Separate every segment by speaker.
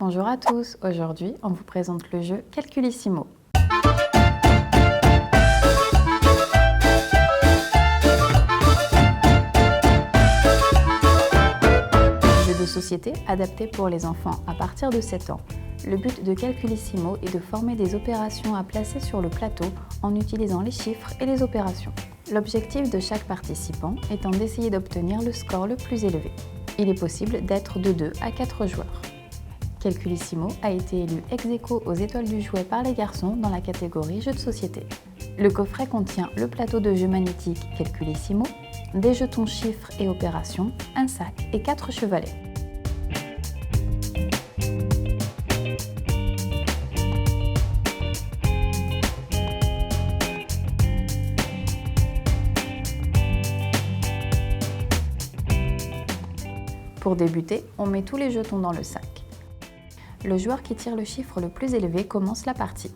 Speaker 1: Bonjour à tous, aujourd'hui on vous présente le jeu Calculissimo. Jeu de société adapté pour les enfants à partir de 7 ans. Le but de Calculissimo est de former des opérations à placer sur le plateau en utilisant les chiffres et les opérations. L'objectif de chaque participant étant d'essayer d'obtenir le score le plus élevé. Il est possible d'être de 2 à 4 joueurs. Calculissimo a été élu ex-aequo aux étoiles du jouet par les garçons dans la catégorie jeux de société. Le coffret contient le plateau de jeu magnétique Calculissimo, des jetons chiffres et opérations, un sac et 4 chevalets. Pour débuter, on met tous les jetons dans le sac. Le joueur qui tire le chiffre le plus élevé commence la partie.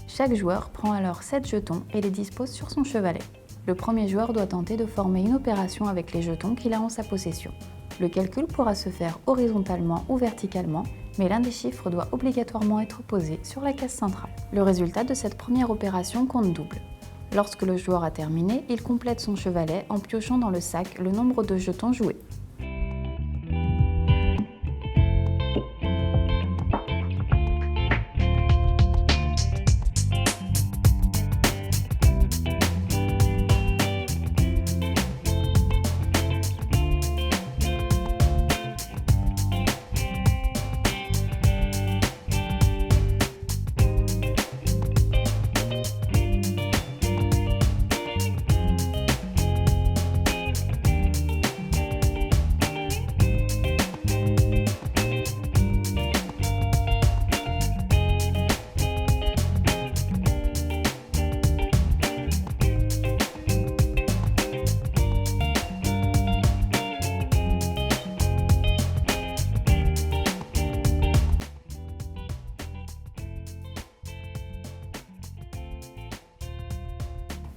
Speaker 1: Chaque joueur prend alors 7 jetons et les dispose sur son chevalet. Le premier joueur doit tenter de former une opération avec les jetons qu'il a en sa possession. Le calcul pourra se faire horizontalement ou verticalement, mais l'un des chiffres doit obligatoirement être posé sur la case centrale. Le résultat de cette première opération compte double. Lorsque le joueur a terminé, il complète son chevalet en piochant dans le sac le nombre de jetons joués.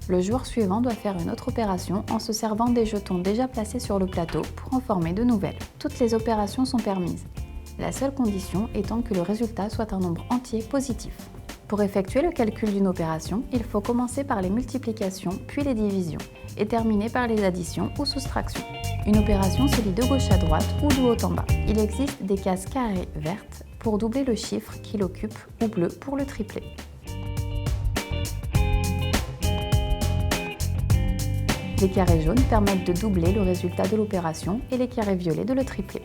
Speaker 1: Le joueur suivant doit faire une autre opération en se servant des jetons déjà placés sur le plateau pour en former de nouvelles. Toutes les opérations sont permises, la seule condition étant que le résultat soit un nombre entier positif. Pour effectuer le calcul d'une opération, il faut commencer par les multiplications puis les divisions et terminer par les additions ou soustractions. Une opération se lit de gauche à droite ou de haut en bas. Il existe des cases carrées vertes pour doubler le chiffre qu'il occupe ou bleu pour le tripler. Les carrés jaunes permettent de doubler le résultat de l'opération et les carrés violets de le tripler.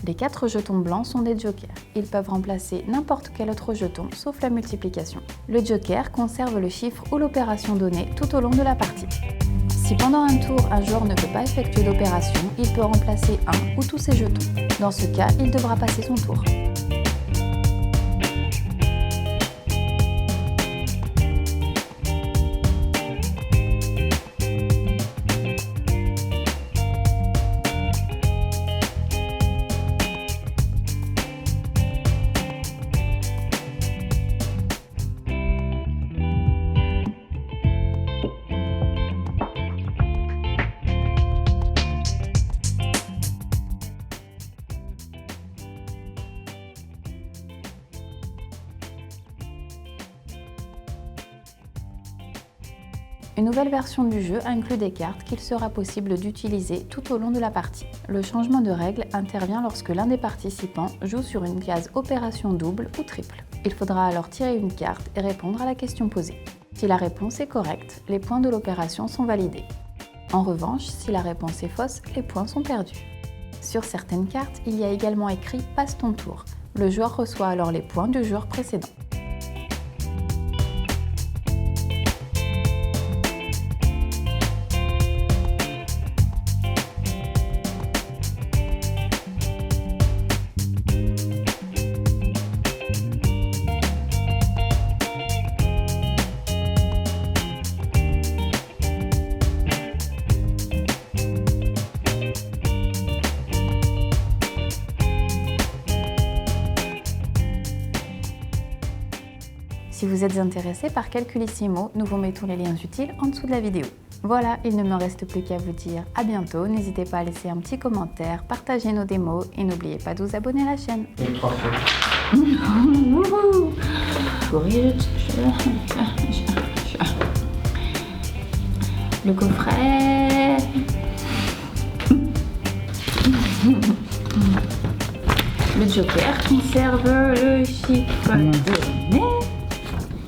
Speaker 1: Les 4 jetons blancs sont des jokers. Ils peuvent remplacer n'importe quel autre jeton sauf la multiplication. Le joker conserve le chiffre ou l'opération donnée tout au long de la partie. Si pendant un tour, un joueur ne peut pas effectuer d'opération, il peut remplacer un ou tous ses jetons. Dans ce cas, il devra passer son tour. Une nouvelle version du jeu inclut des cartes qu'il sera possible d'utiliser tout au long de la partie. Le changement de règle intervient lorsque l'un des participants joue sur une case opération double ou triple. Il faudra alors tirer une carte et répondre à la question posée. Si la réponse est correcte, les points de l'opération sont validés. En revanche, si la réponse est fausse, les points sont perdus. Sur certaines cartes, il y a également écrit « Passe ton tour ». Le joueur reçoit alors les points du joueur précédent. Si vous êtes intéressé par Calculissimo, nous vous mettons les liens utiles en dessous de la vidéo. Voilà, il ne me reste plus qu'à vous dire à bientôt. N'hésitez pas à laisser un petit commentaire, partager nos démos et n'oubliez pas de vous abonner à la chaîne.
Speaker 2: Et 3 fois.
Speaker 1: Le coffret. Le joker conserve le chiffre de